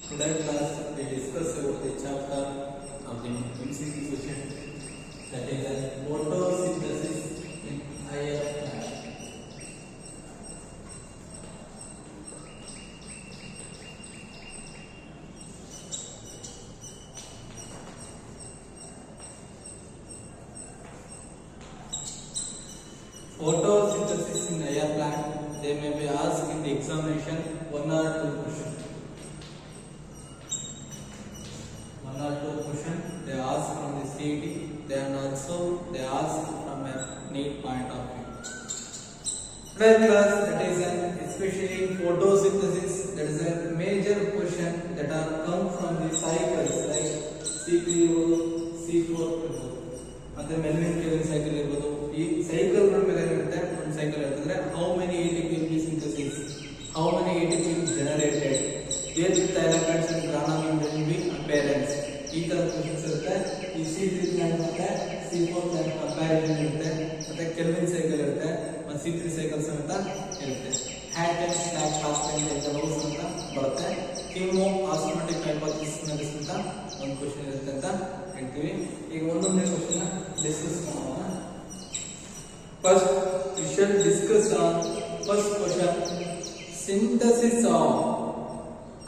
Today class we discuss about the chapter of the MCQ question, that is photosynthesis in higher plant. Photosynthesis in higher plant, they may be asked in the examination one or two questions. They ask from the CET, then also they ask from a NEET point of view. Today class, that is especially in photosynthesis, that is a major question that are come from the cycles like C3, C4, ಮತ್ತೆ Melvin Kevin cycle ಇರಬಹುದು. ಈ cycle ಗಳ ಮೇಲೆ ಇರುತ್ತೆ. ಒಂದು cycle ಹೇಳ್ತಿದ್ರೆ how many ATP will be synthesis, how many ATP will be generated, where the thylakoids and granulin will be appearance. ಈ ತರ ಕ್ವೆಶ್ಚನ್ಸ್ ಇರುತ್ತೆ. ಈ C3 ಪ್ಲಾಂಟ್ ಮತ್ತೆ C4 ಪ್ಲಾಂಟ್ ಕಂಪ್ಯಾರಿಸನ್ ಇರುತ್ತೆ. ಮತ್ತೆ ಕೆಲ್ವಿನ್ ಸೈಕಲ್ ಇರುತ್ತೆ. ಮತ್ತೆ C3 ಸೈಕಲ್ ಸಮೇತ ಇರುತ್ತೆ. ಹ್ಯಾಟ್ ಅಂಡ್ ಸ್ಟ್ಯಾಕ್ ಹಾಸ್ಪೆಂಡ್ ಇಂಟರ್ವಲ್ಸ್ ಅಂತ ಬರುತ್ತೆ. ಕಿಮೋ ಆಸ್ಮೋಟಿಕ್ ಹೈಪೋಥಿಸಿಸ್ ಅಂತ ಒಂದು ಕ್ವೆಶ್ಚನ್ ಇರುತ್ತೆ ಅಂತ ಹೇಳ್ತೀವಿ. ಈಗ ಒಂದೊಂದೇ ಕ್ವೆಶ್ಚನ್ ಡಿಸ್ಕಸ್ ಮಾಡೋಣ. First we shall discuss on first question, synthesis of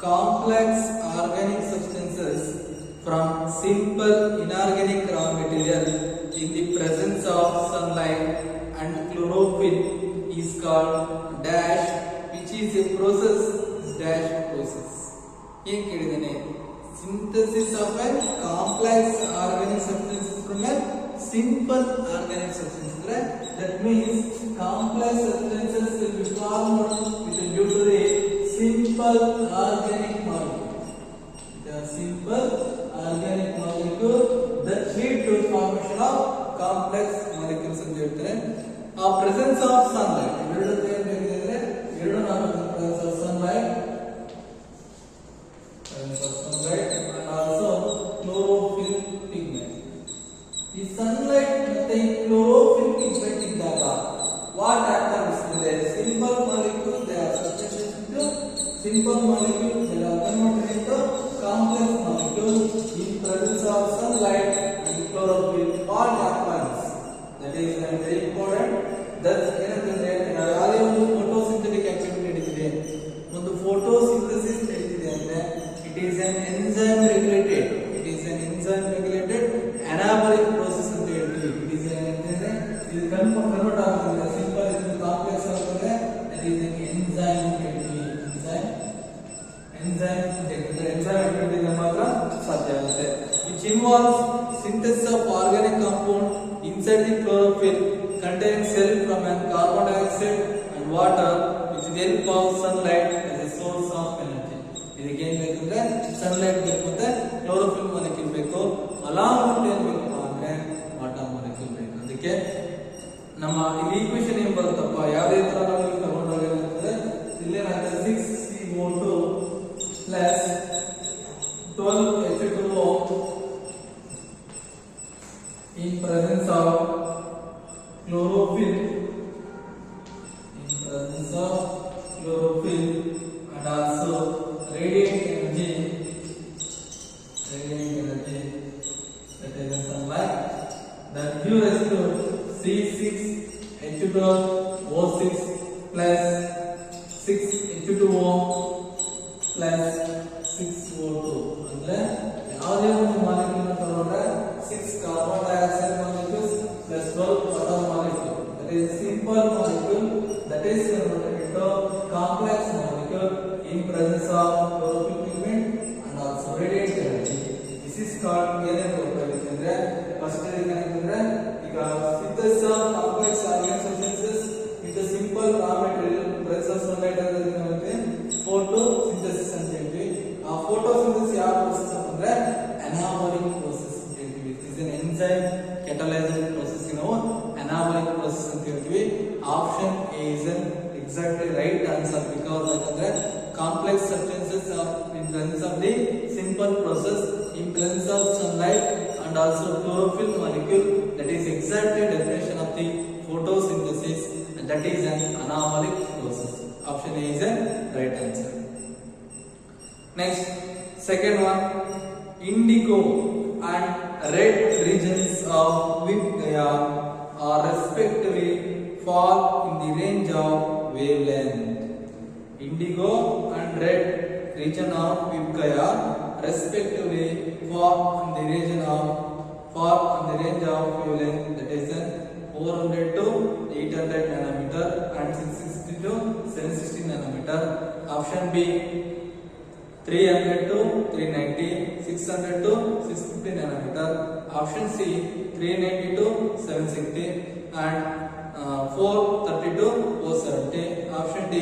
complex organic substances from simple inorganic raw material in the presence of sunlight and chlorophyll is called dash, which is a process dash process. ಏನು ಕೇಳಿದಾನೆ? Synthesis of a complex organic substance from a simple organic substance. That means complex substances will be formed due to the simple organic molecule. The simple organic molecule that lead to formation of complex molecules ಅಂತ ಹೇಳ್ತಾರೆ. ಆ presence of sunlight, ಎರಡು ನಾನು presence of sunlight and also chlorophyll pigment. ಈ sunlight ಮತ್ತೆ ಈ chlorophyll pigment ಇದ್ದಾಗ what happens in the simple molecule, they are substituted into simple molecule, they are converted into complex molecule in presence of sunlight and chlorophyll. What happens? That is very important. That's ಏನಂತಂದ್ರೆ ನಾವು ಯಾವುದೇ ಒಂದು photosynthetic activity ನಡೀತಿದೆ, ಒಂದು photosynthesis ನಡೀತಿದೆ ಅಂದ್ರೆ it is an enzyme regulated, it is an enzyme regulated anabolic process ಅಂತ ಹೇಳ್ತೀವಿ. it is an ಅಂತಂದ್ರೆ ಇದು ಕನ್ವರ್ಟ್ ಆಗುತ್ತೆ ಸಿಂಪಲ್ ಇಂದ ಕಾಂಪ್ಲೆಕ್ಸ್ ಆಗುತ್ತೆ. that is an enzyme ಅಂತ ಹೇಳ್ತೀವಿ. enzyme activity ಮಾತ್ರ ಸಾಧ್ಯ ಆಗುತ್ತೆ. which involves synthesis of organic compound inside the chlorophyll containing cell from an carbon dioxide and water with the help of sunlight as a source of energy. ಇದಕ್ಕೆ ಏನು ಬೇಕಂದ್ರೆ sunlight ಬೇಕು ಮತ್ತೆ ಕ್ಲೋರೋಫಿಲ್ ಮಾಲಿಕ್ಯೂಲ್ ಬೇಕು, along with ಏನು ಬೇಕಪ್ಪ ಅಂದ್ರೆ water molecule ಬೇಕು. ಅದಕ್ಕೆ ನಮ್ಮ ಇಲ್ಲಿ ಈಕ್ವೇಶನ್ ಏನ್ ಬರುತ್ತಪ್ಪ, ಯಾವುದೇ ತರ ನಾವು ಇಲ್ಲಿ ತಗೊಂಡಾಗ ಏನಾಗ್ತದೆ, ಇಲ್ಲೇನಾಗುತ್ತೆ 6CO2 plus 12H2O in presence of chlorophyll, and also radiant energy, that is the sunlight, that gives us to C6H12O6 plus 6H2O plus 6O2. ಅಂದ್ರೆ ಯಾವುದೇ ಒಂದು ಮಾಲಿಕ್ಯೂಲ್ ತಗೊಂಡ್ರೆ 6 carbon dioxide molecules plus 12 water molecule, that is simple molecule that is converted into complex molecule in presence of chlorophyll pigment and also radiant energy. This is called ಅಂದ್ರೆ first ಏನಂತಂದ್ರೆ ಈಗ synthesis of complex organic substances into simple raw material in presence of sunlight ಅನ್ನೋದಕ್ಕೆ photosynthesis ಅಂತ ಹೇಳ್ತೀವಿ. ಆ photosynthesis ಯಾವ process ಅಂದ್ರೆ anabolic process ಅಂತ ಹೇಳ್ತೀವಿ. It is an enzyme catalyzing process, anabolic process ಅಂತ ಹೇಳ್ತೀವಿ. Option A is an exactly right answer because ಯಾಕಂದ್ರೆ complex substances are in presence of the simple process in presence of sunlight and also chlorophyll molecule. That is exactly definition of the photosynthesis, and that is an anabolic process. Option A is a right answer. Next, second one, indigo and red regions of Vipgaya are respectively fall in the range of wavelength. Indigo and red region of Vipgaya respectively fall in the range of wavelength, that is 400 to 800 nanometer and 660 to 760 nanometer. Option B, 300 to 390, 600 to 650 nanometer. Option C, 390 to 760 and 430 to 470. Option D,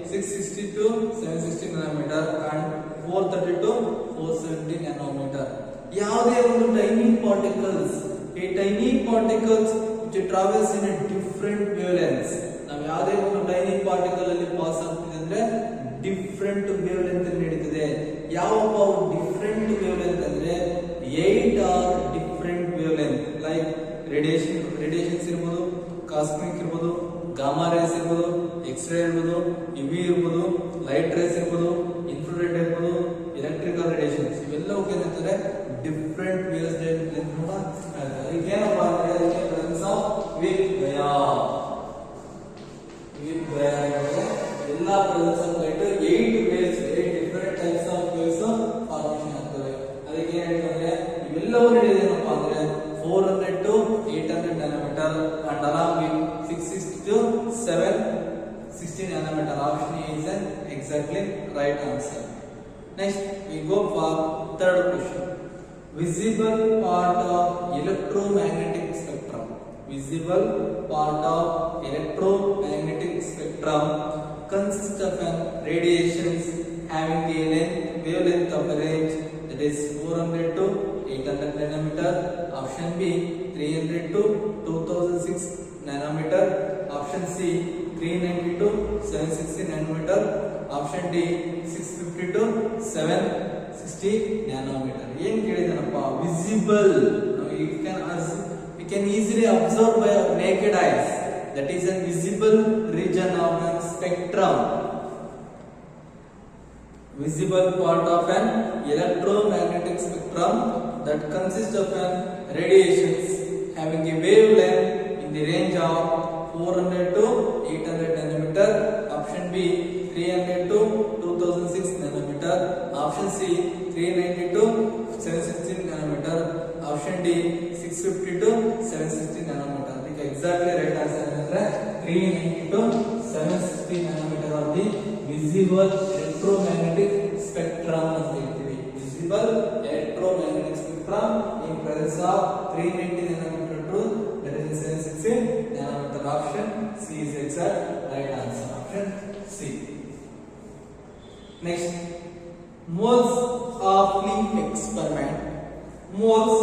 660 to 760 nanometer and 430 to 470 nanometer. ಯಾವುದೇ ಒಂದು tiny particles, tiny particles which travels in a different wavelengths. ನಾವು ಯಾವುದೇ ಒಂದು tiny particle ಅಲ್ಲಿ pass ಆಗ್ತಿದೆ ಅಂದ್ರೆ different wave length ನಡೀತದೆ. ಯಾವಪ್ಪ different wave length ಅಂದ್ರೆ 8 are different wave length, like radiations ಇರಬಹುದು, ಕಾಸ್ಮಿಕ್ ಇರಬಹುದು, ಗಾಮಾ ರೇಸ್ ಇರಬಹುದು, ಎಕ್ಸ್ರೇ ಇರಬಹುದು, ಯುವಿ ಇರಬಹುದು, ಲೈಟ್ ರೇಸ್ ಇರಬಹುದು, ಇನ್ಫ್ರಾರೆಡ್ ಇರಬಹುದು, ಎಲೆಕ್ಟ್ರಿಕಲ್ ರೇಡಿಯೇಷನ್ಸ್, ಇವೆಲ್ಲವೂ ಏನಂತಾರೆ ಡಿಫರೆಂಟ್ ವೇವ್ ಲೆಂತ್ ಕೂಡ ಹೇಳ್ತಾರೆ. ಏನಪ್ಪಾ ಅಂದ್ರೆ ಅದಕ್ಕೆ ಪ್ರೆಸೆನ್ಸ್ ಆಫ್ ವಿಪ್ಗಯಾ ಎಲ್ಲ presence of light 8 waves, 8 different types of waves formation ಆಗ್ತವೆ. ಅದಕ್ಕೆ ಏನ್ ಹೇಳ್ತಾರೆ ಇವೆಲ್ಲವೂ ನಡೆಯೋದೇನಪ್ಪಾ ಅಂದ್ರೆ 400 to 800 nanometer and along with 660 to 760 nanometer. Option A is an exactly right answer. Next we go for third question. Visible part of electromagnetic spectrum. Visible part of electromagnetic spectrum consists of an radiations having a wavelength of a range that is 400 to 800 nanometer. Option B, 300 to 2006 nanometer. Option C, 390 to 760 nanometer. Option D, 650 to 760 nanometer. ಏನು ಕೇಳಿದನಪ್ಪ visible, we can easily observe by our naked eyes, that is a visible region of a spectrum. Visible part of an electromagnetic spectrum that consists of an radiations having a wavelength in the range of 400 to 800 nanometer. Option B, 300 to 2006 nanometer. Option C, 390 to 760 nanometer. Option D, 650 to 760 nanometer. The exactly right answer is 390 to 760 nanometer of the visible electromagnetic spectrum. Visible electromagnetic spectrum in presence of 390 nanometer to that is 760 nanometer. Option C is exact right answer. Option C. Next, moles of leaf experiment. Moles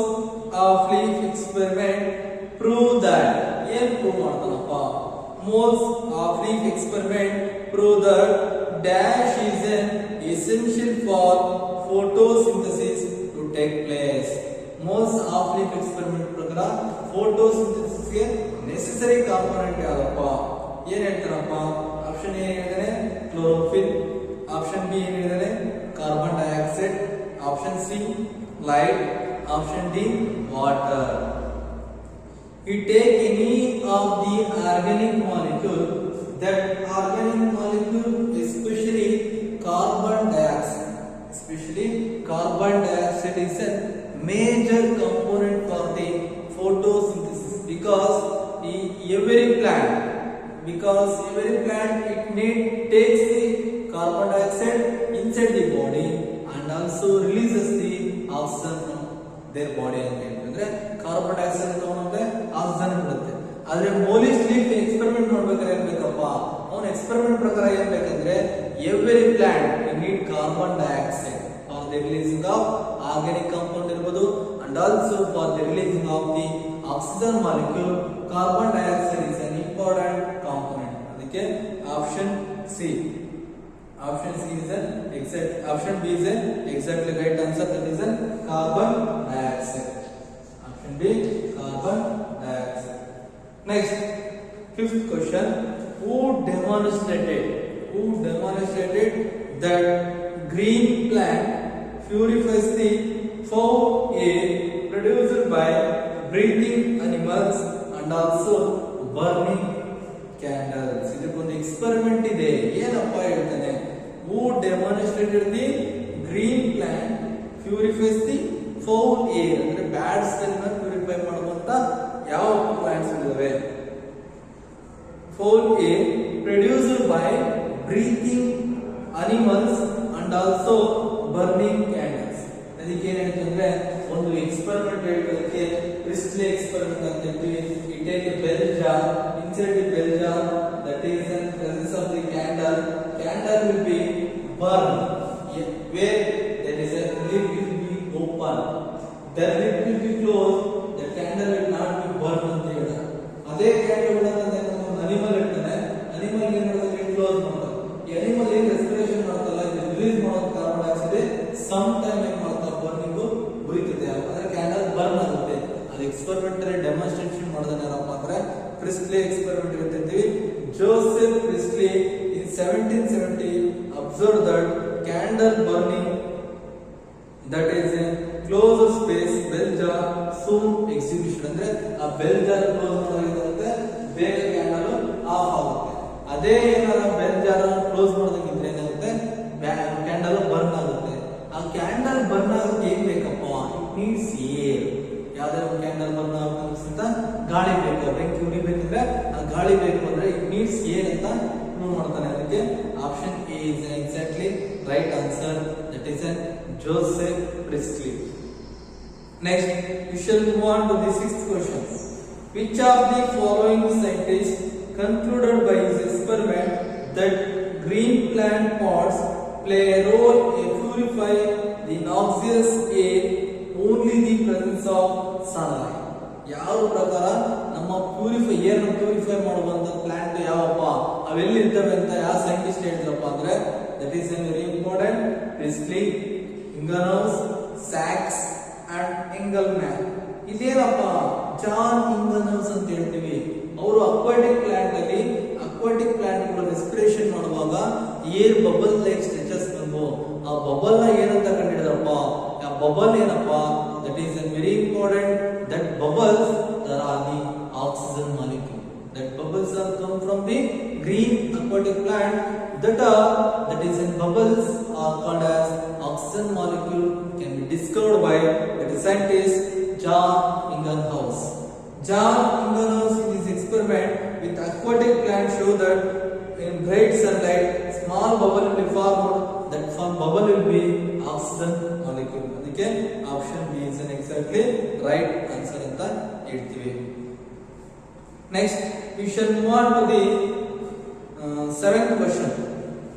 of leaf experiment prove that. ಏನು prove ಮಾಡ್ತಾನಪ್ಪ? Moles of leaf experiment prove that dash is an essential for photosynthesis to take place. Moles of leaf experiment ಪ್ರಕಾರ photosynthesis ಗೆ necessary component ಯಾವಪ್ಪ? ಏನು ಹೇಳ್ತಾರಪ್ಪ? Option A ಹೇಳಿದರೆ chlorophyll, option B ಏನು ಹೇಳಿದರೆ carbon dioxide, option C light, option D water. You take any of the organic molecule, that organic molecule especially carbon dioxide is a major component for the photosynthesis, because every plant it takes the carbon dioxide inside the body and also releases the oxygen from their body. ಅಂದ್ರೆ carbon dioxide ತಗೊಂಡ್ರೆ oxygen ಬಿಡುತ್ತೆ. ಆದ್ರೆ police leaf experiment ನೋಡ್ಬೇಕಾದ್ರೆ ಏನ್ ಬೇಕಪ್ಪ? ಅವನ experiment ಪ್ರಕಾರ ಏನ್ ಬೇಕಂದ್ರೆ every plant need carbon dioxide for the releasing of organic compound ಇರಬಹುದು and also for the releasing of the oxygen molecule. Carbon dioxide is an important component. ಅದಕ್ಕೆ option C. Option C is an exact. Option B is an exactly right answer. That is an carbon dioxide. Option B, carbon dioxide. Next, fifth question. Who demonstrated that green plant purifies the foul air produced by breathing animals and also burning candles. ಇದಕ್ಕೊಂದು experiment ಇದೆ. ಏನಪ್ಪ ಹೇಳ್ತಾನೆ? Who demonstrated the green plant purifies the foul air, ಅಂದ್ರೆ bad smell ನ purify ಮಾಡುವಂತ ಯಾವ plants ಇದಾವೆ? Foul air produced by breathing animals and also burning candles. ಅದಕ್ಕೆ ಏನು ಹೇಳ್ತಂದ್ರೆ ಒಂದು ಎಕ್ಸ್ಪೆರಿಮೆಂಟ್ ಹೇಳೋದಕ್ಕೆ ಪ್ರಿಸ್ಟ್ಲಿ ಎಕ್ಸ್ಪೆರಿಮೆಂಟ್ ಅಂತ ಹೇಳ್ತೀವಿ. You take a bell jar, insert the bell jar, that is in presence of the candle. Candle will be burned. Where there is a lid will be open. The lid will be closed. The candle will not be burned ಅಂತ ಹೇಳ. ಅದೇ candle ಒಂದು animal ಇರ್ತಾನೆ. Animal ಏನು ಮಾಡೋದು? Close ಮಾಡೋದು. ಈ animal ಏನು ರೆಸ್ಪಿರೇಷನ್ ಮಾಡ್ತಲ್ಲ, ಇದು ರಿಲೀಸ್ ಮಾಡೋದು ಕಾರ್ಬನ್ ಡೈಆಕ್ಸೈಡ್. ಸಮ್ ಟೈಮ್ ಏನು ಮಾಡ್ತಾ ಬರ್ನಿಂಗ್ ಉರಿತದೆ, ಅಂದ್ರೆ ಕ್ಯಾಂಡಲ್ ಬರ್ನ್ ಆಗುತ್ತೆ. ಅದು ಎಕ್ಸ್ಪೆರಿಮೆಂಟಲ್ಲಿ ಡೆಮಾನ್ಸ್ಟ್ರೇಷನ್ ಮಾಡೋದನ್ನ ಯಾರಪ್ಪ ಅಂದ್ರೆ ಪ್ರಿಸ್ಟ್ಲಿ ಎಕ್ಸ್ಪೆರಿಮೆಂಟ್ ಹೇಳ್ತಿದ್ವಿ. Joseph Priestley in 1770 observed that candle burning, that is a closed space bell jar soon extinguished. ಅಂದ್ರೆ ಆ ಬೆಲ್ ಜಾರ್ ಕ್ಲೋಸ್ ಮಾಡೋದಾಗಿರುತ್ತೆ, ಬೇಗ ಕ್ಯಾಂಡಲ್ ಆಫ್ ಆಗುತ್ತೆ. ಅದೇ ಏನಾರ ಬೆಲ್ ಜಾರ್ ಕ್ಲೋಸ್ ಮಾಡೋದಕ್ಕಿದ್ರೆ ಏನಾಗುತ್ತೆ? ಕ್ಯಾಂಡಲ್ ಬರ್ನ್ ಆಗುತ್ತೆ. ಆ ಕ್ಯಾಂಡಲ್ ಬರ್ನ್ ಆಗೋಕೆ ಏನ್ ಬೇಕಪ್ಪ? It needs air. ಯಾವ್ದಾರ ಒಂದು ಕ್ಯಾಂಡಲ್ ಬರ್ನ್ ಆಗೋಕ್ಕಿಂತ ಗಾಳಿ ಬೇಕು. ಬೆಂಕಿ ಉರಿಬೇಕಂದ್ರೆ ಆ ಗಾಳಿ ಬೇಕು, ಅಂದ್ರೆ ಇಟ್ ನೀಡ್ಸ್ ಏರ್ ಅಂತ ಪ್ರೂವ್ ಮಾಡ್ತಾನೆ. ಅದಕ್ಕೆ option A is exactly right answer. That is Joseph Priestley. Next, we shall move on to the sixth question. Which of the following scientists concluded by his experiment that green plant pots play a role in purifying the noxious air only the presence of sunlight? ಯಾವ ಪ್ರಕಾರ ನಮ್ಮ air purify ಮಾಡುವಂತ plant ಯಾವಪ್ಪ, ಅವೆಲ್ಲಿ ಇರ್ತವೆ ಅಂತ ಯಾವ scientist ಹೇಳಿದ್ರಪ್ಪ ಅಂದ್ರೆ that is very important. Priestley, Ingenhousz, ಸ್ಯಾಕ್ಸ್ ಅಂಡ್ ಎಂಗಲ್ಮ್ಯಾನ್. ಇದೇನಪ್ಪ? ಜಾನ್ ಇಂಗನೌಸ್ ಅಂತ ಹೇಳ್ತೀವಿ. ಅವರು ಅಕ್ವಾಟಿಕ್ ಪ್ಲಾಂಟ್ ಗಳು ರೆಸ್ಪಿರೇಷನ್ ಮಾಡುವಾಗ ಏರ್ ಬಬಲ್ ಲೈಕ್ ಸ್ಟ್ರೆಚಸ್ ಬಂದು ಆ ಬಬಲ್ ನ ಏನಂತ ಕಂಡಿಡಿದ್ರಪ್ಪ? ಆ ಬಬಲ್ ಏನಪ್ಪ? That is very important. That bubbles there are the oxygen molecule. That bubbles are come from the green aquatic plant. That is in bubbles are called as oxygen molecule, can be discovered by the scientist John Ingenhousz. John Ingenhousz in his experiment with aquatic plant show that in bright sunlight small bubble will be formed. That bubble will be oxygen molecule. ಅದಕ್ಕೆ option B is exactly right answer ಅಂತ ಹೇಳ್ತೀವಿ. Next, we shall move on to the seventh question.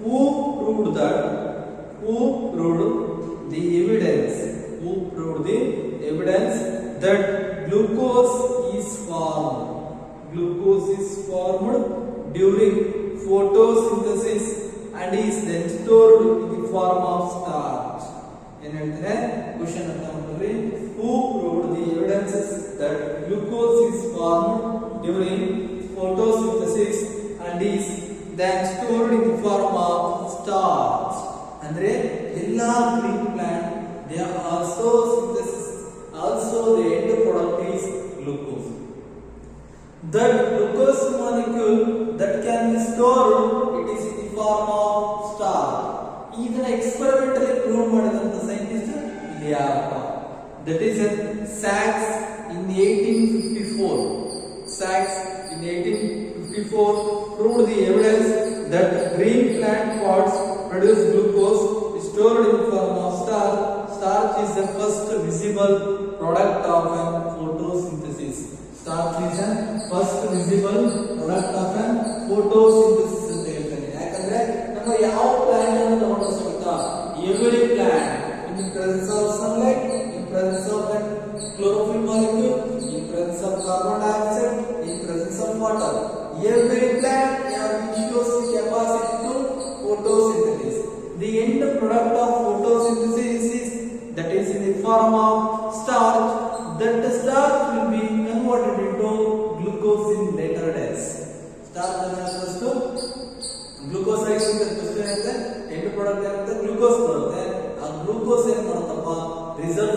Who proved the evidence that glucose is formed during photosynthesis and is then stored in the form of starch? ಏನು ಹೇಳ್ತಾರೆ question ಅಂತ ನೋಡ್ರಿ. Who proved the evidences that glucose is formed during photosynthesis and is then stored in the form of starch? ಅಂದ್ರೆ ಎಲ್ಲಾ green plant they are also synthesis, also the end product is glucose. That glucose molecule that can be stored, it is in the form of starch. ಇದನ್ನ ಎಕ್ಸ್ಪೆರಿಮೆಂಟಲಿ prove ಮಾಡಿದಂತ scientist ಇಲ್ಲಿ ಯಾರಪ್ಪ? That is sacs in 1854. Sachs in 1854 proved the evidence that green plant pots produce glucose stored in the form of starch. Starch is the first visible product of photosynthesis. Starch is the first visible product of photosynthesis ಅಂತ ಹೇಳ್ತಾರೆ. ಯಾಕಂದ್ರೆ ನಮ್ಮ ಯಾವ plant ಅನ್ನು ತಗೊಂಡ್ರು ಸಹಿತ every plant in the presence of sunlight, in presence of that chlorophyll molecule, in presence of carbon dioxide, in presence of water, every plant shows the capacity to photosynthesis. The end product of photosynthesis is that is in the form of starch. That starch will be converted into glucose in later days. Starch is to glucose ಆಗುತ್ತೆ. end product ಆಗುತ್ತೆ glucose ಬರುತ್ತೆ. ಆ glucose ಏನು reserve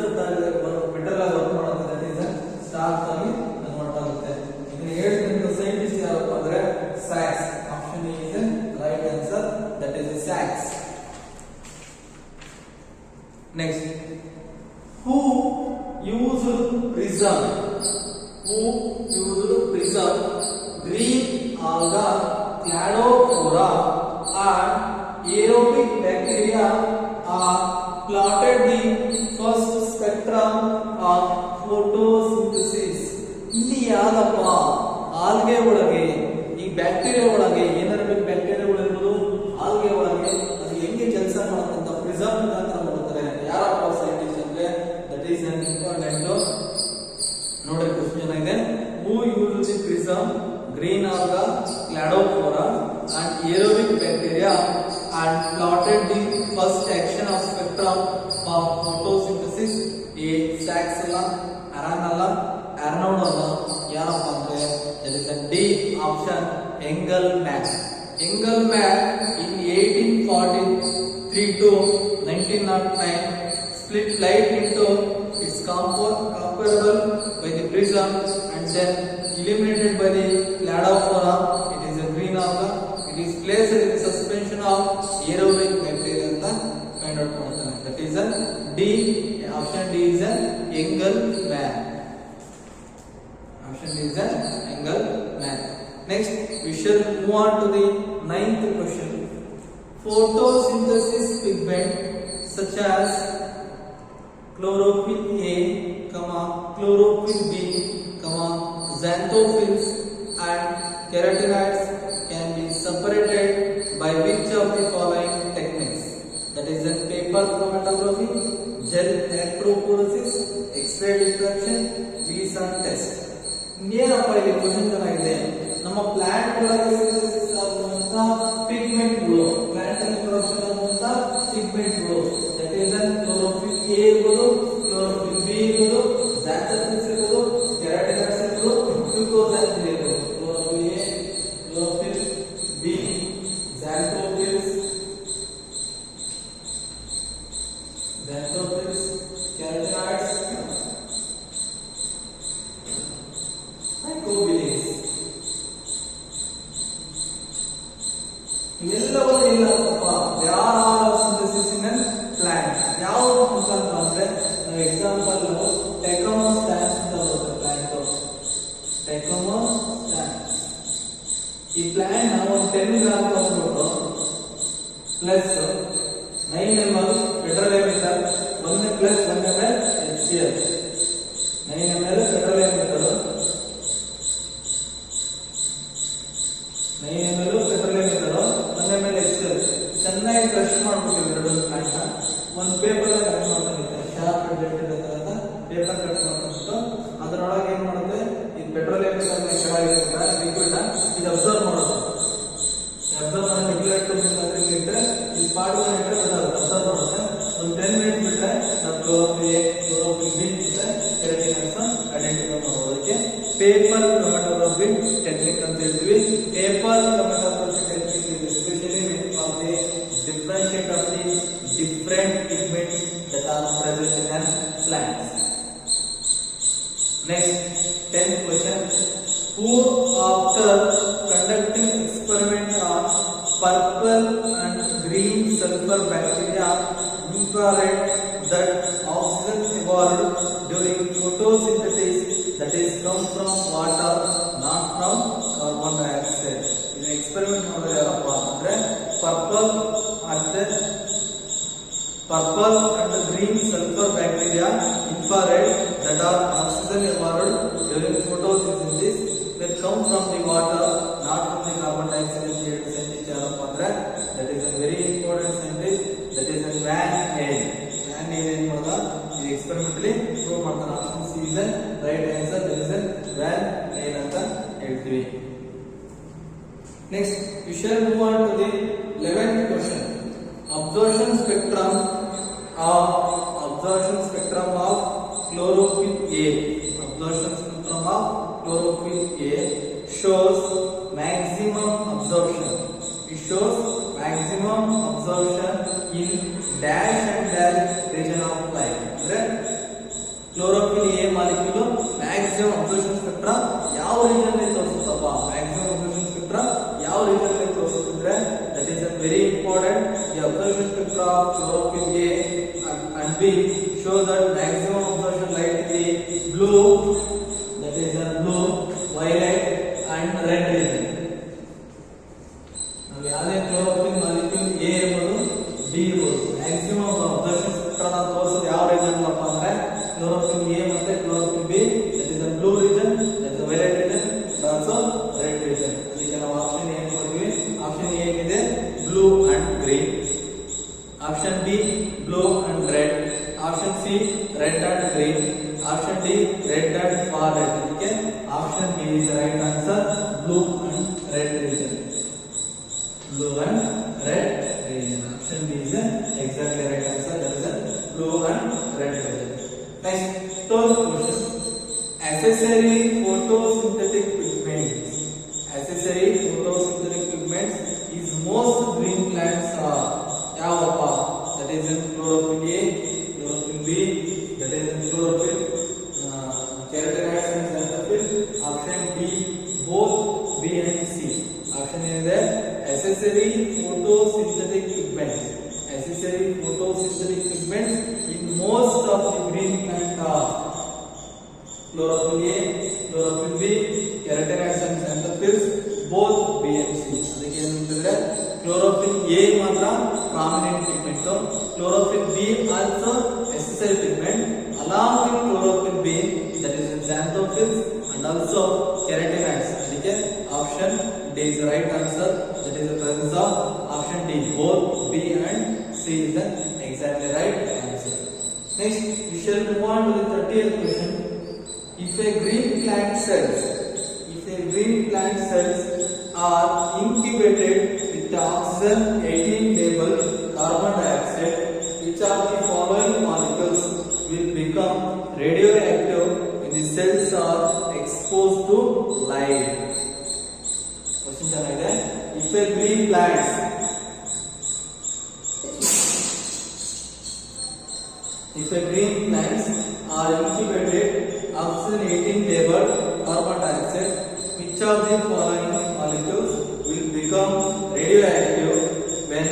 metal ಆಗಿ work ಮಾಡುತ್ತೆ, that is starch ಆಗಿ convert ಆಗುತ್ತೆ. ಇದನ್ನ ಹೇಳಿದಂತ ಸೈಂಟಿಸ್ಟ್ ಯಾರಪ್ಪ ಅಂದ್ರೆ sacs. Option A is right answer, that is sacs. Next, who used prism? Who used prism? Green alga, Cladophora and aerobic bacteria plotted the first spectrum of photosynthesis. ಇಲ್ಲಿ ಯಾವ್ದಪ್ಪ algae ಒಳಗೆ ಈ bacteria ಒಳಗೆ ಏನಾರಬೇಕು ಬ್ಯಾಕ್ಟೀರಿಯಾಗಳಿರ್ಬೋದು algae ಒಳಗೆ ಅದು ಹೆಂಗೆ ಕೆಲಸ ಮಾಡುತ್ತೆ ಅಂತ ಪ್ರಿಸಮ್ ಮುಖಾಂತರ ಮಾಡುತ್ತಾರೆ. ಯಾರಪ್ಪ ಸೈಂಟಿಸ್ಟ್ ಅಂದ್ರೆ ದಟ್ ಈಸ್ ಅನ್ ಇಂಪಾರ್ಟೆಂಟ್. ನೋಡಿ ಕ್ವಶನ್ ಇದೆ, who used the prism, green alga, Cladophora and aerobic bacteria and plotted the first action of spectrum of photosynthesis. A Sachs ಅಲ್ಲ, ಅರಾನ್ ಅಲ್ಲ, ಅರ್ನೌಡ್ ಅಲ್ಲ, ಯಾರಪ್ಪ ಅಂದ್ರೆ that is a D option, Engelmann. Engelmann in 1843 to 1909 split light into its comparable by the prism and then eliminated by the cladophora. It is a green alga. It is placed in the suspension of aerobic bacteria ಅಂತ find out ಮಾಡ್ತಾನೆ. That is a D. Option D is a Engelmann. Option D is a Engelmann. Next, we shall move on to the 9th question. Photosynthesis pigment such as chlorophyll A, chlorophyll B, xanthophylls and carotenoids can be separated by which of the following techniques? That is the paper chromatography, gel electrophoresis, X-ray diffraction, Gleason test. ಏನಪ್ಪ ಇಲ್ಲಿ question ಚೆನ್ನಾಗಿದೆ. ನಮ್ಮ plant ಒಳಗೆ synthesis ಆಗುವಂತ ಪಿಗ್ಮೆಂಟ್ಗಳು, plant ಅಲ್ಲಿ production ಆಗುವಂತ ಪಿಗ್ಮೆಂಟ್ಗಳು, that is chlorophyll A ಇರ್ಬೋದು, chlorophyll B ಇರ್ಬೋದು, xanthophylls ಇರ್ಬೋದು, ಕೆರಾಟಿನಾಯ್ಡ್ಸ್ ಇರ್ಬೋದು, ಗ್ಲೂಕೋಸ್ ಇರ್ಬೋದು. Chlorophyll A, chlorophyll B, xanthophylls, carotenoids, mycobilies. ಇವೆಲ್ಲವೂ ಇಲ್ಲಪ್ಪ ಯಾರ ಸಿಂಥೆಸಿಸ್ ಇನ್ ಪ್ಲಾಂಟ್ ಯಾವ ಮುಖಾಂತರ ಅಂದ್ರೆ ಎಕ್ಸಾಂಪಲ್ ಟೆಕೋಮೋಸ್ಟಾನ್ಸ್ ಅಂತ ಬರುತ್ತೆ. ಪ್ಲಾಂಟ್ ಟೆಕೋಮೋಸ್ಟಾನ್ಸ್, ಈ ಪ್ಲಾಂಟ್ ನಾವು 10 ಗ್ರಾಮ್ ತಗೊಂಡ್ಬಿಟ್ಟು plus 9 ml petroleum ether 1 plus 1 ml HCl, 9 ml petroleum ether 9 ml petroleum ether 1 ml HCl ಚೆನ್ನಾಗಿ ಕ್ರಶ್ ಮಾಡ್ಬಿಟ್ಟು ಎರಡು ಪ್ಲಾಂಟ್ ಒಂದು ಪೇಪರ್ ಕಟ್ ಮಾಡ್ಕೊಂಡಿರ್ತಾರೆ, ಶಾರ್ಪ್ ಎಡ್ಜ್ ಇರೋದ್ರಿಂದ ಪೇಪರ್ ಕಟ್ ಮಾಡ್ಬಿಟ್ಟು ಅದರೊಳಗೆ ಏನ್ ಮಾಡುತ್ತೆ, ಈ ಪೆಟ್ರೋಲಿಯಂ ಕೆಳಗೆ ಲಿಕ್ವಿಡ್ ಇದು ಅಬ್ಸರ್ವ್ ಮಾಡುತ್ತೆ. ಅಬ್ಸರ್ವ್ ಮಾಡಿ ಲಿಕ್ವಿಡ್ ಇಟ್ಟರೆ ಈ ಸ್ಪಾಟ್ಗಳನ್ನ ಇಟ್ಟರೆ ಅದು ಅಬ್ಸರ್ವ್ ಮಾಡುತ್ತೆ. ಒಂದು 10 ಮಿನಿಟ್ಸ್ ಬಿಟ್ಟರೆ ನಾವು ಕ್ಲೋರೋಫಿಲ್ ಎ, ಕ್ಲೋರೋಫಿಲ್ ಬಿ ಮತ್ತೆ ಕೆರಾಟಿನಾಯ್ಡ್ಸ್ ಐಡೆಂಟಿಫೈ ಮಾಡೋದಕ್ಕೆ ಪೇಪರ್ ಕ್ರೊಮ್ಯಾಟೋಗ್ರಫಿ ಟೆಕ್ನಿಕ್ ಅಂತ ಹೇಳ್ತೀವಿ. Paper chromatography technique is especially meant for the differentiate of the different pigments that are present in plants. Next, 10th question. Who after conducting experiment on purple and green sulfur bacteria infrared that oxygen evolved during photosynthesis, that is come from water, not from carbon dioxide. In experiment ಮಾಡಿದ್ರೆ ಯಾರಪ್ಪ ಅಂದ್ರೆ purple and green sulfur bacteria infrared that are oxygen evolved during photosynthesis that come from the water, not from the carbon dioxide. Scientist ಯಾರಪ್ಪ ಅಂದ್ರೆ that is a very important scientist, that is a Van Allen. Van Allen ಮಾಡಿದ ಈ ಎಕ್ಸ್ಪೆರಿಮೆಂಟಲಿ prove ಮಾಡ್ತಾನೆ. Option C is right answer, that is a Van Allen ಅಂತ ಹೇಳ್ತೀವಿ. Next, we shall move on to the 11th question. Absorption spectrum of chlorophyll A. Absorption spectrum of chlorophyll A shows maximum absorption. It shows maximum absorption in dash and dash region of light. B, show that maximum absorption light in the blue, that is the blue, violet and red region. ನಾವು ಯಾವುದೇ chlorophyll molecule A ಇರ್ಬೋದು B ಇರ್ಬೋದು maximum absorption spectrum ಅನ್ನು ತೋರಿಸೋದು ಯಾವ region ಅಪ್ಪ ಅಂದ್ರೆ chlorophyll A ಮತ್ತೆ chlorophyll B, that is the blue region, that is the violet region and also red region. ಇದಕ್ಕೆ ನಾವು ಆಪ್ಷನ್ A ಅಂತ ಕೊಡ್ತೀವಿ. ಆಪ್ಷನ್ A ಏನಿದೆ blue and green, option B blue and red, option C red and green, option D red and for red. ಇದಕ್ಕೆ option B is the right answer, blue and red region. Blue and red region. Option B is exactly right answer. That is the blue and red region. Next, third question. Accessory photosynthetic pigments. Accessory photosynthetic pigments is most green plants are. Yavappa? That is in chlorophyll A, chlorophyll B. That is in chlorophyll, carotenoids and xanthophyll. Option B, both B and C. Option A is there. Accessory photosynthetic pigments. Accessory photosynthetic pigments in most of the green plant are chlorophyll A, chlorophyll B, carotenoids and xanthophylls, both B and C. ಅದಕ್ಕೆ ಏನು ಅಂತಂದ್ರೆ chlorophyll A ಮಾತ್ರ prominent pigment, chlorophyll B also accessory pigment along with chlorophyll B, that is xanthophylls and also carotenoids. ಅದಕ್ಕೆ option D is the right answer. That is the presence of option D. Both B and C is the exactly right answer. Next, we shall move on to the 30th question. If a green plant cells are incubated with oxygen 18 labeled carbon dioxide, which of the following molecules will become radioactive when the cells are exposed to light? If a green plants are incubated oxygen 18 labeled carbon dioxide, which of the following molecules will become radioactive when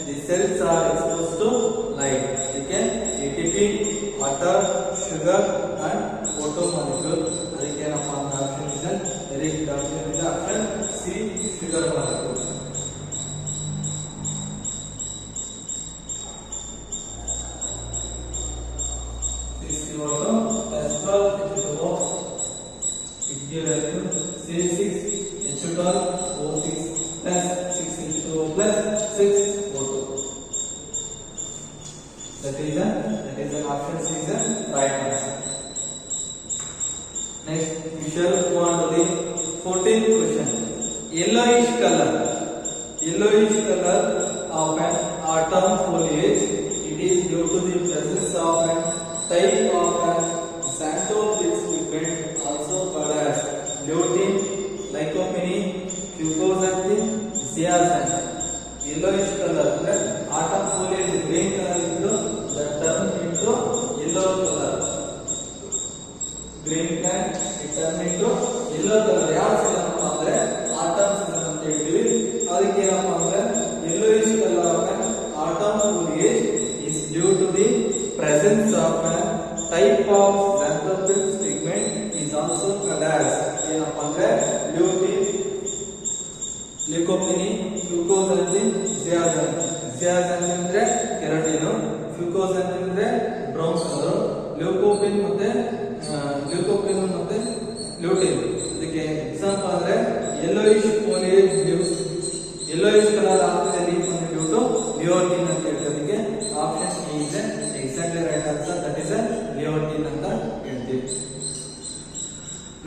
the cells are exposed to light? Okay, ATP, water, sugar and photo molecule. ಅದಕ್ಕೆ ಏನಪ್ಪ ಅಂತ option ಇದೆ, very good option ಇದೆ option C, sugar molecule. This is also S12 H2O, it gives us to C6H12O6 plus 6H2O plus 6O2. That is the option C is the right answer. Next, we shall go on to the 14th question. Yellowish color of an autumn foliage. It is due to the presence of a type of an xanthophyll pigment, also called as lutein, lycopene, fucoxanthin, zeaxanthin. Yellowish color, autumn foliage green color into that turn into yellow color. Green plant it turn into yellow color. ಯಾವ season ಅಪ್ಪ ಅಂದ್ರೆ autumn season ಅಂತ ಹೇಳ್ತೀವಿ. ಅದಕ್ಕೆ ಏನಪ್ಪ ಅಂದ್ರೆ yellowish color of an autumn foliage is due to the presence of a type of xanthophyll pigment is also called as ಏನಪ್ಪ ಅಂದ್ರೆ lutein, lycopene, fucoxanthin, zeaxanthin. Zeaxanthin ಅಂದ್ರೆ ಕೆರಾಟಿನ್, fucoxanthin ಅಂದ್ರೆ ಬ್ರೌನ್ ಕಲರ್, ಲ್ಯೂಕೋಪಿನ್ ಮತ್ತೆ lutein. ಅದಕ್ಕೆ example ಅಂದ್ರೆ yellowish foliage leaves, yellowish color ಆಗ್ತದೆ leaf ಅಂದ್ರೆ due to lutein ಅಂತ ಹೇಳ್ತೀವಿ. ಆಪ್ಷನ್ ಎ ಇದೆ exactly right answer, that is lutein ಅಂತ ಹೇಳ್ತೀವಿ.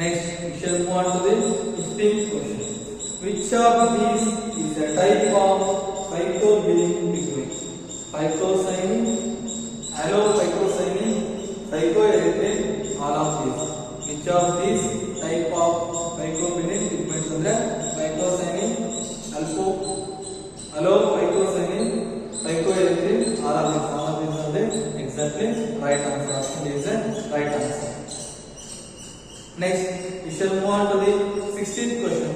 Next, we shall move on to the 15th question. Which of these is a type of phycobilin pigment? Phycocyanin, allophycocyanin, phycoerythrin, all of these. Which of these type of phycobilin pigments ಅಂದ್ರೆ phycocyanin, allophycocyanin, phycoerythrin, all of these are the exactly right answer. Option is the right answer. Next, we shall move on to the 16th question.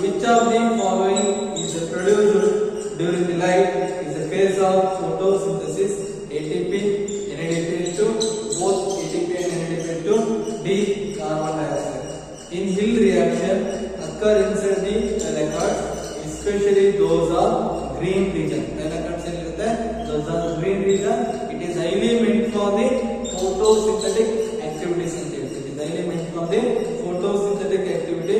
Which of the following is produced during the light is the phase of photosynthesis? ATP, occur inside the thylakoids, especially those are green region. Thylakoids elirutte, those are green region. It is highly meant for the photosynthetic activities. It is highly meant for the photosynthetic activity.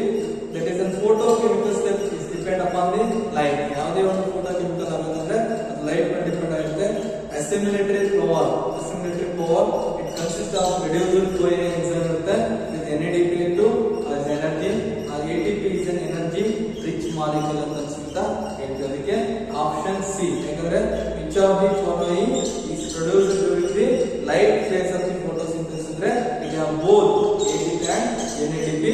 That is, a photochemical step is depend upon the light. ಯಾವುದೇ ಒಂದು photochemical ಆಗಬೇಕಂದ್ರೆ ಅದು light ಮೇಲೆ depend ಆಗುತ್ತೆ. Assimilatory power. It consists of reducible CoA enzyme ಇರುತ್ತೆ. With NADP into as energy. ATP is an energy rich molecule ಅಂತ ಅನ್ಸುತ್ತಾ ಹೇಳ್ತೀವಿ. ಅದಕ್ಕೆ ಆಪ್ಷನ್ ಸಿ. ಯಾಕಂದ್ರೆ which of the following is produced during the light phase of the photosynthesis ಅಂದ್ರೆ we have both ATP and NADP.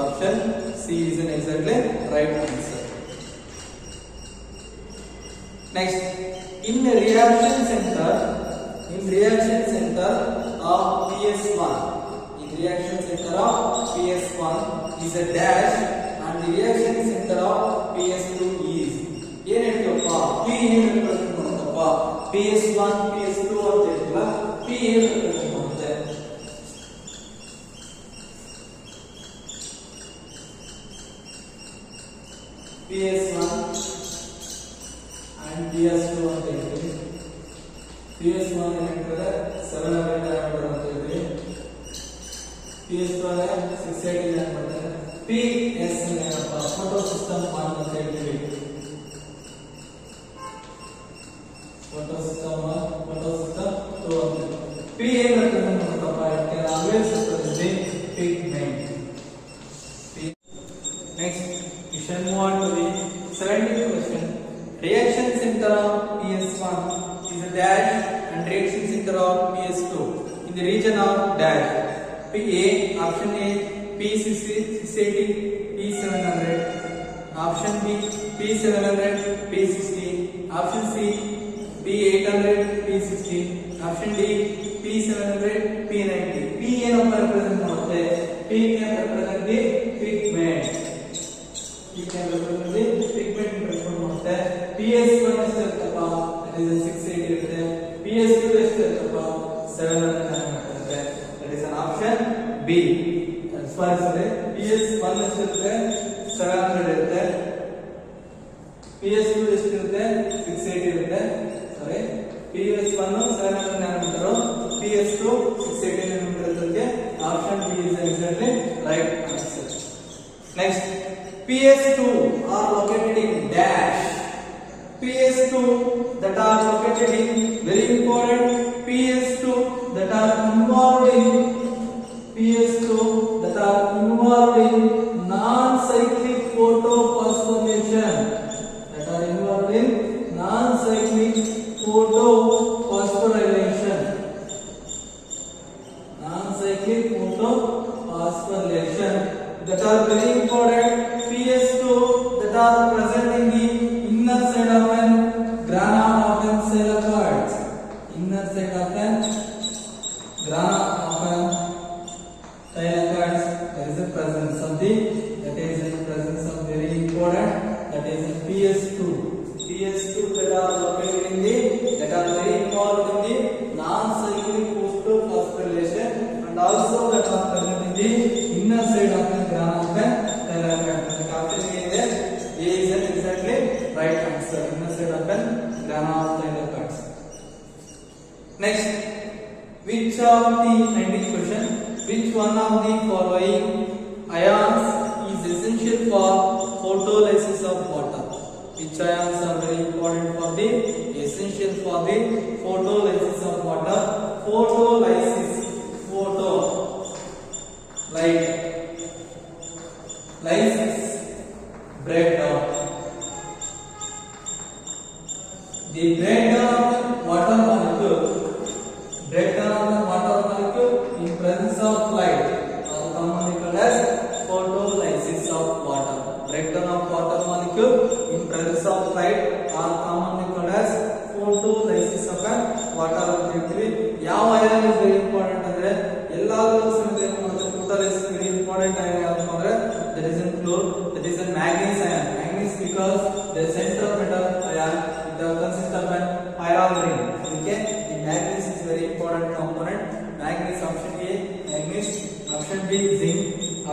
Option C is an exactly right answer. Next, in the reaction center of PS1, is a dash, and the reaction center of PS2 is ಏನಪ್ಪ P ಏನು represent ಮಾಡುತ್ತಪ್ಪ PS1 PS2 ಅಂತ ಹೇಳಿಲ್ಲ P ಏನು represent ಮಾಡುತ್ತೆ PS1 and PS2 ಅಂತ ಹೇಳ್ತೀವಿ PS1 ಏನಂತಾರೆ 700 diameter ಅಂತ ಹೇಳ್ತೀವಿ PS2 680 diameter PS ಏನಪ್ಪ ಫೋಟೋ ಸಿಸ್ಟಮ್ ಪಾರ್ಟ್ ಅಂತ ಹೇಳ್ತೀವಿ ಫೋಟೋ ಸಿಸ್ಟಮ್ 2 ಅಂತ P ಏನು ರೆಪ್ರೆಸೆಂಟ್ ಮಾಡುತ್ತಪ್ಪ it can always represent the pigment. Next, we shall move on to the 17th question. Reaction center of PS1 is a dash and reaction center of PS2 in the region of dash. A, option A, P680, P700. Option B, P700, P60. Option C, P800, P60. Option D, P700, P90. P ಏನಪ್ಪ represent ಮಾಡುತ್ತೆ P can represent the pigment. P can represent the pigment represent ಮಾಡುತ್ತೆ PS1 ಎಷ್ಟಿರುತ್ತಪ್ಪ that is 680 ಇರುತ್ತೆ PS2 ಎಷ್ಟಿರುತ್ತಪ್ಪ 700 ಇರುತ್ತೆ that is an option B. sorry PS1 ಎಷ್ಟಿರುತ್ತೆ 700 ಇರುತ್ತೆ PS2 ಎಷ್ಟಿರುತ್ತೆ 680 ಇರುತ್ತೆ sorry PS1 700 nanometer PS2 680 nanometer ಇರುತ್ತೆ option B is exactly right answer. Next, PS2 are located in dash. PS2 that are located in very important PS2 that are involved in non-cyclic photophosphorylation. That are very important PS2 that are present in the inner side of an grana of an thylakoids. Inner side of an grana of an thylakoids. There is a presence of the presence of very important that is PS2 that are located in the that are very involved in the non-cyclic phosphorylation and also that are present in the inner side of the grana of an thylakoid. The option A is an exactly right answer. Inner side of an grana of thylakoids. Next, which of the 19th question? Which one of the following ions is essential for photolysis of water? Which ions are very important for the essential for the photolysis of water? Lysis breakdown. The breakdown of water molecule in presence of light are commonly called as photolysis of water. Breakdown of water molecule in presence of light are commonly called as photolysis of water. ಯಾವ ion is very important ಅಂದ್ರೆ ಎಲ್ಲಾದರೂ ಸಮೇತ ಏನು ಮಾಡುತ್ತೆ photolysis very important ion ಯಾವುದು ಅಂದ್ರೆ that is in fluor, that is a manganese ion. Manganese because the center of metal ion it consists of an iron ring. Okay, the manganese is very important component. Manganese option A, manganese, option B zinc,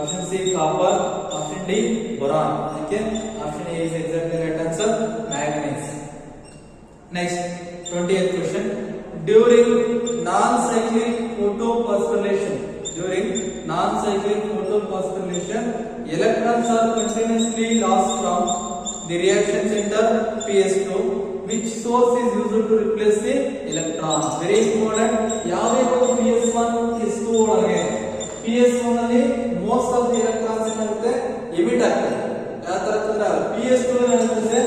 option C copper, option Option D, boron. Okay, option A is exactly right answer, manganese. Next, 20th question. During non-cyclic photophosphorylation, electrons are continuously lost from the reaction center PS2. Which source is used to replace the electron? Very important. ಯಾವುದೇ ಒಂದು PS1 PS2 ಒಳಗೆ PS1 ಅಲ್ಲಿ most of the electrons ಏನಾಗುತ್ತೆ emit ಆಗ್ತದೆ. ಯಾವ ತರ ಅಂದ್ರೆ PS2 ಏನಾಗುತ್ತೆ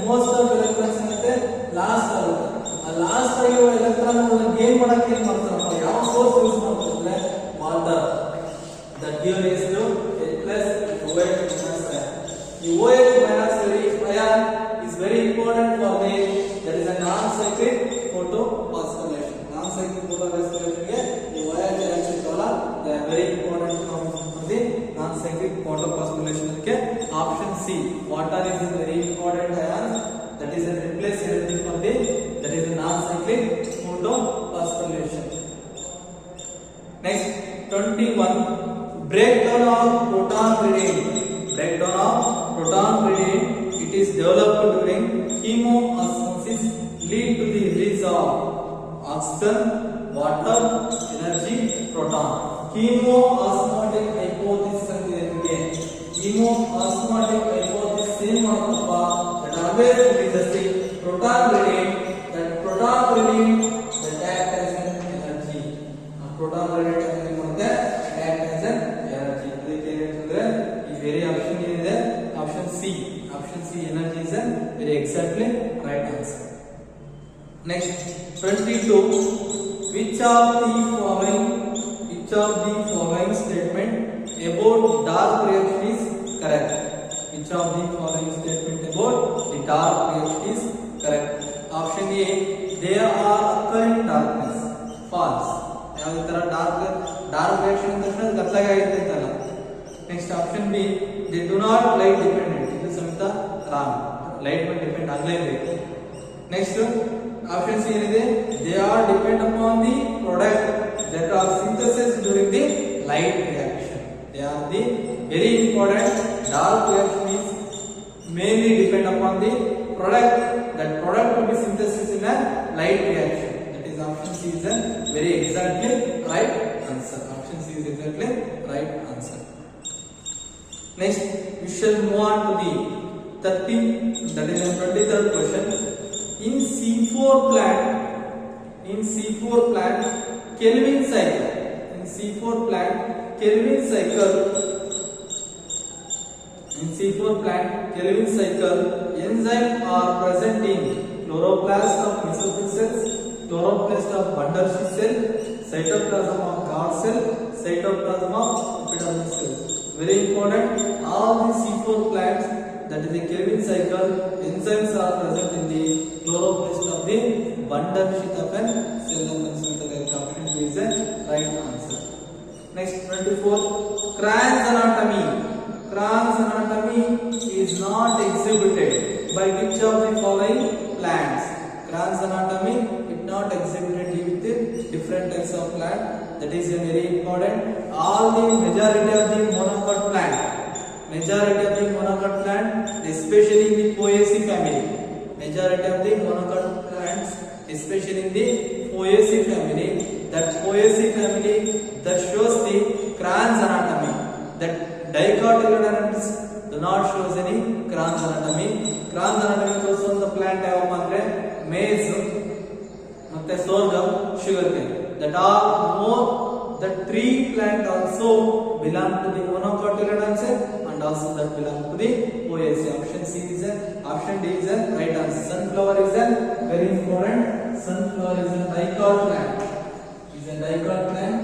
most of the electrons ಏನಾಗುತ್ತೆ ಲಾಸ್ಟ್ ಆಗುತ್ತೆ. ಆ ಲಾಸ್ಟ್ ಆಗಿರೋ ಎಲೆಕ್ಟ್ರಾನ್ ಅನ್ನು ಗೇನ್ ಮಾಡಕ್ಕೆ ಏನು ಮಾಡ್ತಾರಪ್ಪ, ಯಾವ ಸೋರ್ಸ್ ಯೂಸ್ ಮಾಡ್ತಾರೆ ಅಂದ್ರೆ water. That gives to H+ OH minus. The OH minus ion is very important for the that is a non-cyclic photophosphorylation. Non-cyclic photophosphorylation ಗೆ the OH ions ಇರಲ್ಲ, they are very important for the non-cyclic photophosphorylation. ಗೆ option C, water is a very important ion that is a replace everything for the that is a non-cyclic photophosphorylation. Next, 21. Breakdown of proton gradient. Breakdown of proton gradient. It is developed during chemoosmosis, lead to the release of oxygen, water, energy, proton. Chemoosmotic hypothesis ಅಂತಿದೆ. Chemoosmotic hypothesis ಏನು ಮಾಡುತ್ತಪ್ಪ, that always releases the proton gradient. That proton gradient that act as an energy. Proton gradient ಏನು ಮಾಡುತ್ತೆ, act as an energy. ಇದಕ್ಕೆ ಏನಂತಂದ್ರೆ ಈ ಬೇರೆ option ಏನಿದೆ, option C. Option C, energy is a very exactly right answer. Next, 22. Which of the following statement about dark reaction is correct? Which of the following statement about the dark reaction is correct? Option A, they are occurring darkness. False. ಯಾವ ತರ dark reaction ಅಂತ ಗತ್ತಲಾಗಿ ಆಗಿರ್ತೈತಲ್ಲ. Next, option B, they do not light dependent. ಸಮೇತ wrong, light ಮೇಲೆ depend ಆಗಲೇಬೇಕು. Next option C ಏನಿದೆ, they are depend upon the product that are synthesis during the light reaction. They are the very important. Dark reaction is mainly depend upon the product. That product will be synthesis in a light reaction. That is option C is a very exactly right answer. Option C is exactly right answer. Next, we shall move on to the 23rd question. In C4 plant, Kelvin cycle. In C4 plant, Kelvin cycle, enzymes are present in chloroplast of mesophyll cells, chloroplast of Bandershi cell, cytoplasm of guard cell, cytoplasm of epidermis cell. Very important. All the C4 plants, that is the Kelvin cycle, enzymes are present in the chloroplast of the Bandershi cell. Option B is the right answer. Next, 24. Cran's anatomy. Cran's anatomy is not exhibited by which of the following plants? Cran's anatomy is not exhibited with different types of plant. That is very important. All the majority of the monocot plant, especially in the Poaceae family, majority of the monocot plants, especially in the Poaceae family, that Poaceae family that shows the Cran's anatomy. That dicotyledons do not shows any Cran's anatomy. Cran's anatomy also on the plant ಯಾವಪ್ಪ ಅಂದ್ರೆ maize ಮತ್ತೆ sorghum, sugarcane. That are more, the tree plant also belong to the monocotyledons and also that belong to the Poaceae. Option C is a, option D is a right answer. Sunflower is a very important. Sunflower is a dicot plant. Is a dicot plant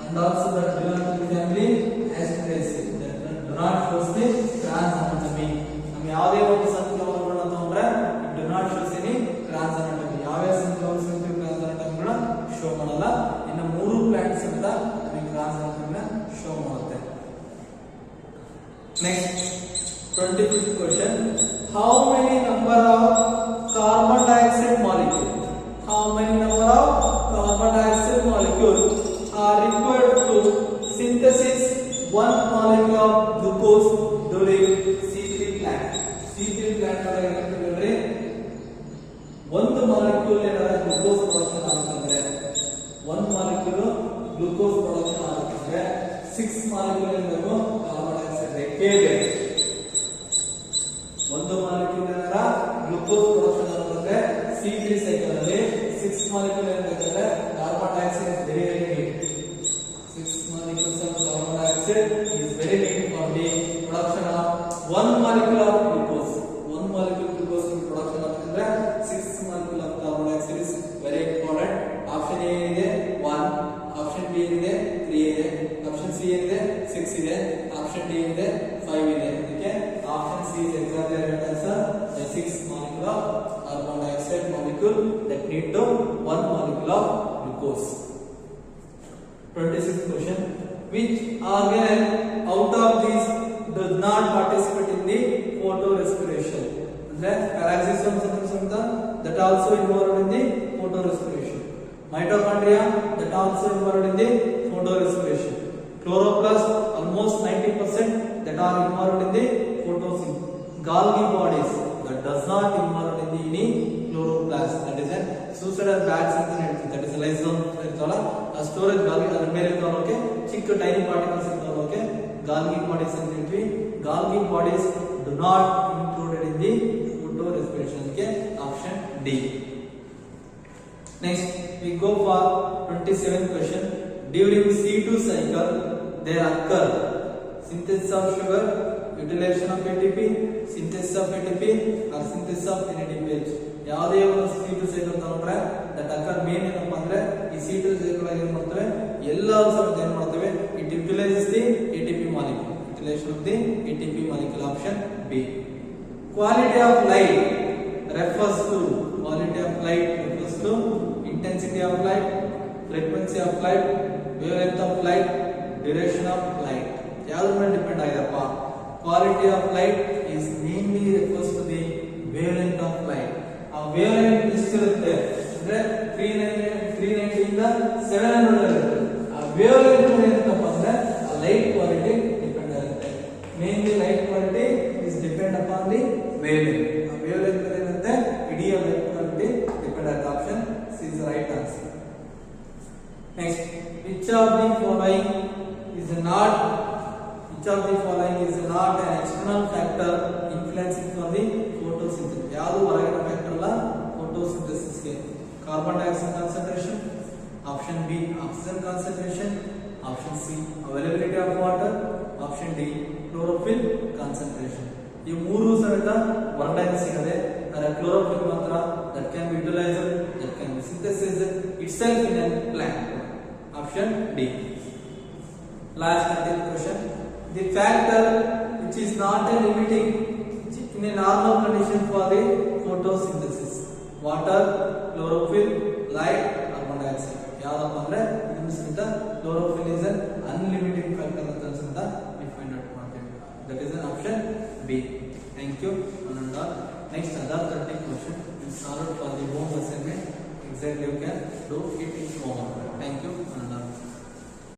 and also that belong to the family Asteraceae. That do not shows the Cran's anatomy. ನಮಗೆ ಯಾವುದೇ ಒಂದು sunflower ಗಳನ್ನ ತಗೊಂಡ್ರೆ it do not shows any Cran's anatomy. ಯಾವ sunflower Cran's anatomy ಗಳನ್ನ show ಮಾಡಲ್ಲ. ಇನ್ನು ಮೂರು ಪ್ಲಾಂಟ್ಸ್ ಅಂತ ನಮಗೆ Cran's anatomy ಶೋ ಮಾಡುತ್ತೆ. Next, 25th question. How many number of carbon dioxide molecules? How many number of carbon dioxide molecules are required to synthesis one molecule of glucose molecule glucose production ಆಗುತ್ತೆ 6 molecule ಇರಬೇಕು carbon dioxide ರೆಕ್ಕೆಗೆ ಒಂದು molecule ಏನರ glucose production ಆಗುತ್ತೆ C3 cycle ಅಲ್ಲಿ 6 molecule ಇರಬೇಕಾದ್ರೆ carbon dioxide very very 6 molecules of carbon dioxide is very needed for the production of 1 molecule of glucose. 1 molecule glucose in production of 6 molecule of carbon dioxide is very important. Option A is 1, option B is 3 is, option C is 6 is, option D is 5 is. Okay, option C is exactly right answer. The 6 molecule of carbon dioxide molecule that need to 1 molecule of glucose. 26th question. Which organ out of these does not participate in the photorespiration? Peroxisome that also involved in the photorespiration. Mitochondria that also involved in the photorespiration. Chloroplast almost 90% that are involved in the photosynthesis. Golgi bodies that does not involved in the any chloroplast. That is a suicidal bags that is a lysosome. Storage Golgi ಅದರ ಮೇಲೆ ಇರೋಕೆ ಚಿಕ್ಕ tiny particles ಇರೋಕೆ Golgi bodies ಅಂತ ಹೇಳ್ತೀವಿ. Golgi bodies do not included in the photorespiration. Okay, option D. Next we go for 27th question. During C2 cycle there occur synthesis of sugar, utilization of ATP, synthesis of ATP or synthesis of NADPH. ಯಾವುದೇ ಒಂದು C2 cycle ತಗೊಂಡ್ರೆ that occur main ಏನಪ್ಪಾ ಅಂದ್ರೆ ಈ C2 cycle ಆಗಿ ಏನ್ ಮಾಡ್ತವೆ ಎಲ್ಲಾ ಸಮೇತ ಏನ್ ಮಾಡ್ತವೆ it utilises the ATP molecule, utilization of the ATP molecule. Option B. Quality of light refers to intensity of light, frequency of light, wavelength of light, duration of light. ಯಾವ್ದ್ರ ಮೇಲೆ depend ಆಗಿದೆಪ್ಪ? Quality of light is mainly refers to the wavelength of light. ಆ wavelength ಎಷ್ಟಿರುತ್ತೆ ಅಂದ್ರೆ 390 ಇಂದ 700 ಇರುತ್ತೆ. ಆ wavelength ಏನಂತಪ್ಪ ಅಂದ್ರೆ ಆ ಲೈಟ್ ಕ್ವಾಲಿಟಿ ಡಿಪೆಂಡ್ ಆಗುತ್ತೆ. Mainly light quality is depend upon the wavelength. ಆ ವೇವ್ಲೆಂತ್ ಏನಂತೆ ಇಡೀ ಲೈಟ್ ಕ್ವಾಲಿಟಿ ಡಿಪೆಂಡ್ ಆಗುತ್ತೆ. Option C is right answer. Next, which of the following is not an external factor influencing for the photosynthesis? ಯಾವುದು ಹೊರಗಿನ factor ಅಲ್ಲ photosynthesis ಗೆ. Carbon dioxide concentration, option B oxygen concentration, option C availability of water, option D chlorophyll concentration. ಈ ಮೂರು ಸಹಿತ ಹೊರಗಡೆ ಸಿಗದೆ ಆದರೆ ಕ್ಲೋರೋಫಿಲ್ ಮಾತ್ರ that can be utilised, that can be synthesised itself in a plant. Option D. Last question. The factor which is not a limiting in a normal condition for the photosynthesis: water, chlorophyll, light, carbon dioxide. ಯಾವ್ದಪ್ಪ ಅಂದ್ರೆ ಇದನ್ನು ಸಹಿತ chlorophyll is an unlimited factor ಅಂತ ಸಹಿತ we find out ಮಾಡ್ತೀವಿ. That is an option B. Thank you. Next other 30 question is solved for the home assignment. Exactly you can do it in home. Thank you.